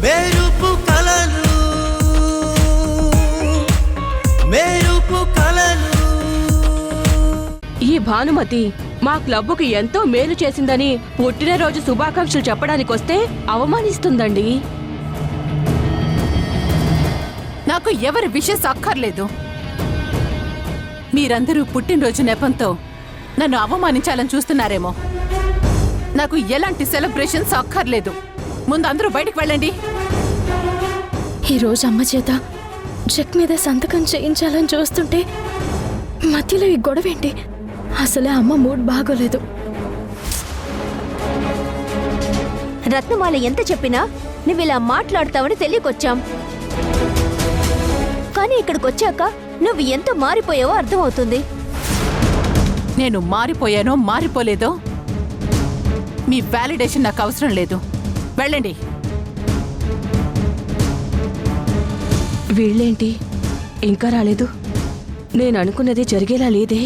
మెరుపు కలలు మెరుపు కలలు. ఈ భానుమతి మా క్లబ్కు ఎంతో మేలు చేసిందని పుట్టినరోజు శుభాకాంక్షలు చెప్పడానికొస్తే అవమానిస్తుందండి. నాకు ఎవరి విషయం అక్కర్లేదు. మీరందరూ పుట్టినరోజు నెపంతో నన్ను అవమానించాలని చూస్తున్నారేమో. నాకు ఎలాంటి సెలబ్రేషన్స్ అక్కర్లేదు. ముందు అందరూ బయటికి వెళ్ళండి. ఈరోజు అమ్మ చేత చెక్ మీద సంతకం చేయించాలని చూస్తుంటే మధ్యలో ఈ గొడవేంటి? అసలే అమ్మ మూడ్ బాగోలేదు. రత్నమాల ఎంత చెప్పినా నువ్విలా మాట్లాడతావని తెలియకొచ్చాం. కానీ ఇక్కడికొచ్చాక నువ్వు ఎంత మారిపోయావో అర్థమవుతుంది. నేను మారిపోయానో మారిపోలేదో మీ వ్యాలిడేషన్ నాకు అవసరం లేదు. వెళ్ళండి. వీళ్ళేంటి ఇంకా రాలేదు? నేను అనుకున్నది జరిగేలా లేదే.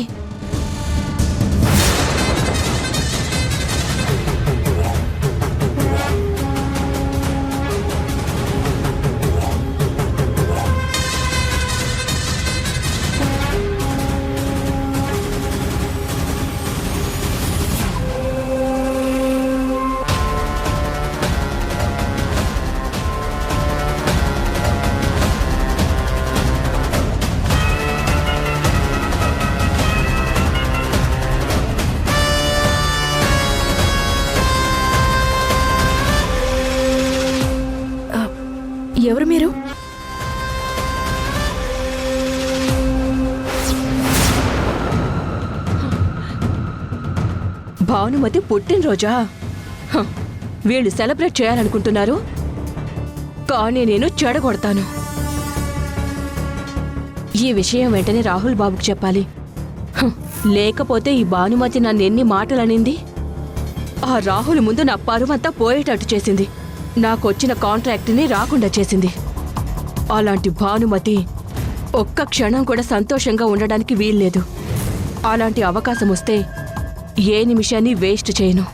ఎవరు మీరు? భానుమతి పుట్టినరోజా? వీళ్ళు సెలబ్రేట్ చేయాలనుకుంటున్నారు, కానీ నేను చెడగొడతాను. ఈ విషయం వెంటనే రాహుల్ బాబుకు చెప్పాలి. లేకపోతే ఈ భానుమతి నన్ను ఎన్ని మాటలనింది. ఆ రాహుల్ ముందు నా పరువంతా పోయేటట్టు చేసింది. నాకొచ్చిన కాంట్రాక్ట్ని రాకుండా చేసింది. అలాంటి భానుమతి ఒక్క క్షణం కూడా సంతోషంగా ఉండడానికి వీల్లేదు. అలాంటి అవకాశం వస్తే ఏ నిమిషాన్ని వేస్ట్ చేయను.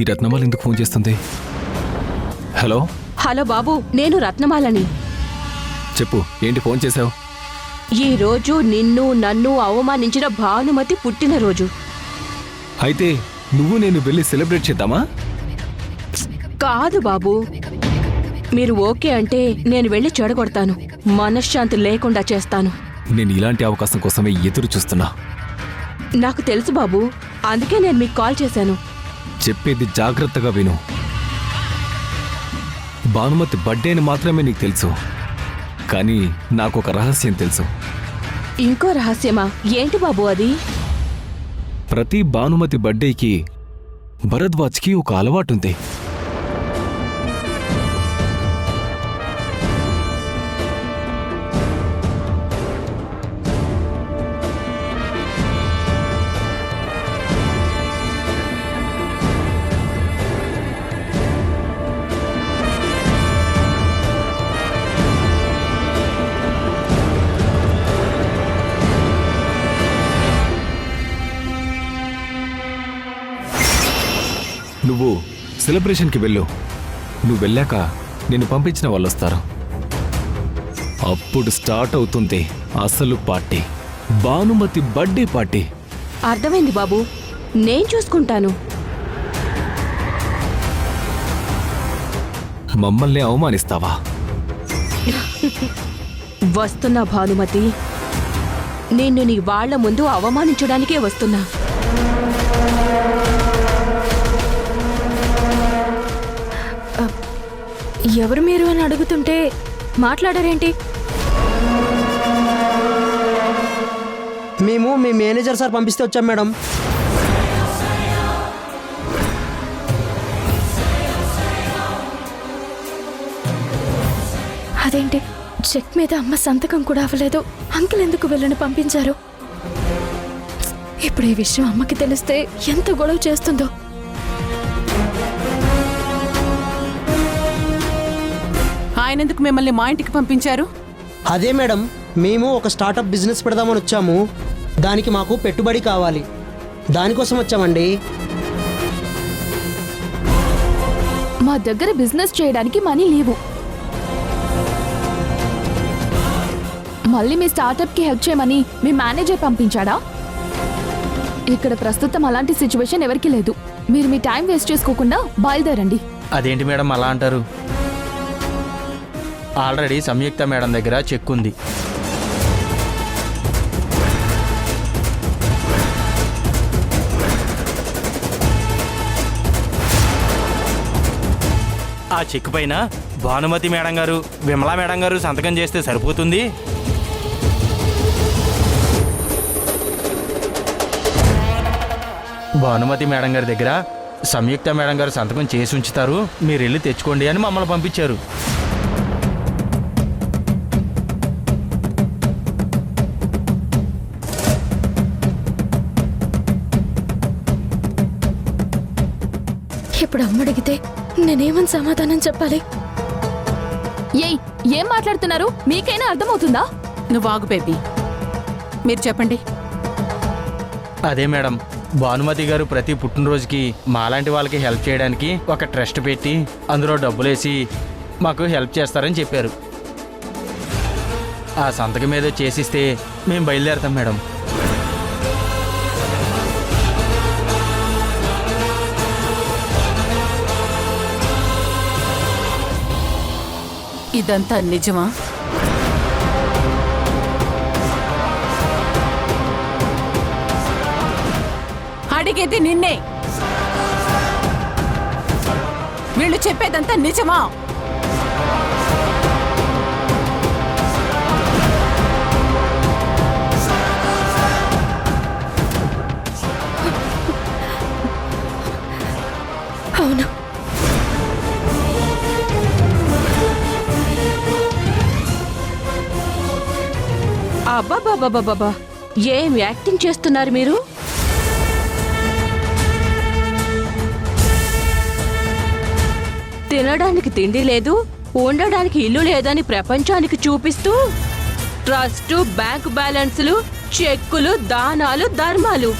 ఈ రత్నమాల ఎందుకు ఫోన్ చేస్తుంది? హలో హలో బాబు, నేను రత్నమాలని. చెప్పు, ఏంటి ఫోన్ చేశావు? ఈ రోజు నిన్ను నన్ను అవమానించిన భానుమతి పుట్టినరోజు. అయితే నువ్వు నేను వెళ్ళి సెలబ్రేట్ చేద్దామా? కాదు బాబు, మీరు ఓకే అంటే నేను వెళ్ళి చెడగొడతాను. మనశ్శాంతి లేకుండా చేస్తాను. నేను ఇలాంటి అవకాశం కోసమే ఎదురు చూస్తున్నా. నాకు తెలుసు బాబు, అందుకే నేను మీకు కాల్ చేశాను. చెప్పేది జాగ్రత్తగా విను. భానుమతి బర్త్డే అని మాత్రమే నీకు తెలుసు, కానీ నాకు ఒక రహస్యం తెలుసు. ఇంకో రహస్యమా? ఏంటి బాబు అది? ప్రతి భానుమతి బర్త్డేకి భరద్వాజ్కి ఒక అలవాటుంది. నువ్వు సెలబ్రేషన్కి వెళ్ళు. నువ్వు వెళ్ళాక నిన్ను పంపించిన వాళ్ళు వస్తారు. అప్పుడు స్టార్ట్ అవుతుంది అసలు పార్టీ, భానుమతి బర్త్డే పార్టీ. అర్థమైంది బాబు, నేను చూసుకుంటాను. మమ్మల్ని అవమానిస్తావా? వస్తున్నా భానుమతి, నిన్ను నీ వాళ్ల ముందు అవమానించడానికే వస్తున్నా. ఎవరు మీరు అని అడుగుతుంటే మాట్లాడారేంటి? మేము మీ మేనేజర్ సార్ పంపిస్తే వచ్చాం మేడం. అదేంటి, చెక్ మీద అమ్మ సంతకం కూడా అవ్వలేదు. అంకుల్ ఎందుకు వెళ్ళని పంపించారు? ఇప్పుడు ఈ విషయం అమ్మకి తెలిస్తే ఎంత గొడవ చేస్తుందో. ఆయన ఎందుకు మిమ్మల్ని మా ఇంటికి పంపించారు? అదే మేడం, మేము ఒక స్టార్టప్ బిజినెస్ పెడదామని వచ్చాము. దానికి మాకు పెట్టుబడి కావాలి, దానికోసం వచ్చామండి. మా దగ్గర బిజినెస్ చేయడానికి మనీ లేవు. మళ్ళీ మీ స్టార్టప్కి హెల్ప్ చేయమని మీ మేనేజర్ పంపించాడా? ఇక్కడ ప్రస్తుతం అలాంటి సిచ్యువేషన్ ఎవరికీ లేదు. మీరు మీ టైం వేస్ట్ చేసుకోకుండా బయలుదేరండి. అదేంటి మేడం అలా అంటారు? ఆల్రెడీ సంయుక్త మేడం దగ్గర చెక్ ఉంది. ఆ చెక్ పైన భానుమతి మేడం గారు, విమలా మేడం గారు సంతకం చేస్తే సరిపోతుంది. భానుమతి మేడం గారి దగ్గర సంయుక్త మేడం గారు సంతకం చేసి ఉంచుతారు, మీరు వెళ్ళి తెచ్చుకోండి అని మమ్మల్ని పంపించారు. ఇప్పుడు అమ్మ అడిగితే నేనేమని సమాధానం చెప్పాలి? ఏయ్, ఏం మాట్లాడుతున్నారు? మీకైనా అర్థమవుతుందా? నువ్వు ఆగు బేబీ, మీరు చెప్పండి. అదే మేడం, భానుమతి గారు ప్రతి పుట్టినరోజుకి మాలాంటి వాళ్ళకి హెల్ప్ చేయడానికి ఒక ట్రస్ట్ పెట్టి అందులో డబ్బులేసి మాకు హెల్ప్ చేస్తారని చెప్పారు. ఆ సంతకం ఏదో చేసిస్తే మేము బయలుదేరతాం మేడం. ఇదంతా నిజమా? అడిగేది నిన్నే. వీళ్ళు చెప్పేదంతా నిజమా? అవును. అబ్బాబాబాబాబా, ఏం యాక్టింగ్ చేస్తున్నారు మీరు? తినడానికి తిండి లేదు, ఉండడానికి ఇల్లు లేదని ప్రపంచానికి చూపిస్తూ ట్రస్టు, బ్యాంక్ బ్యాలెన్సులు, చెక్కులు, దానాలు, ధర్మాలు.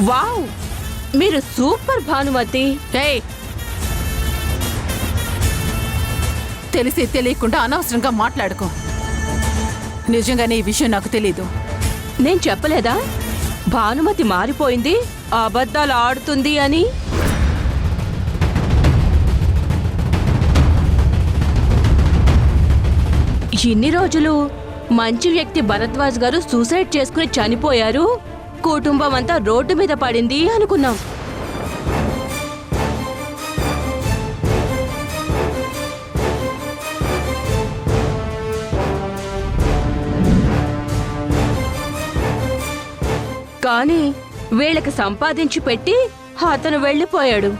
వావ్, మీరు సూపర్ భానుమతి. ఏయ్, తెలిసి తెలియకుండా అనవసరంగా మాట్లాడుకో. నిజంగానే ఈ విషయం నాకు తెలీదు. నేను చెప్పలేదా భానుమతి మారిపోయింది, అబద్ధాలు ఆడుతుంది అని? ఇన్ని రోజులు మంచి వ్యక్తి భరద్వాజ్ గారు సూసైడ్ చేసుకుని చనిపోయారు, కుటుంబం అంతా రోడ్డు మీద పడింది అనుకున్నాం. కానీ వీళ్ళకి సంపాదించి పెట్టి అతను వెళ్ళిపోయాడు.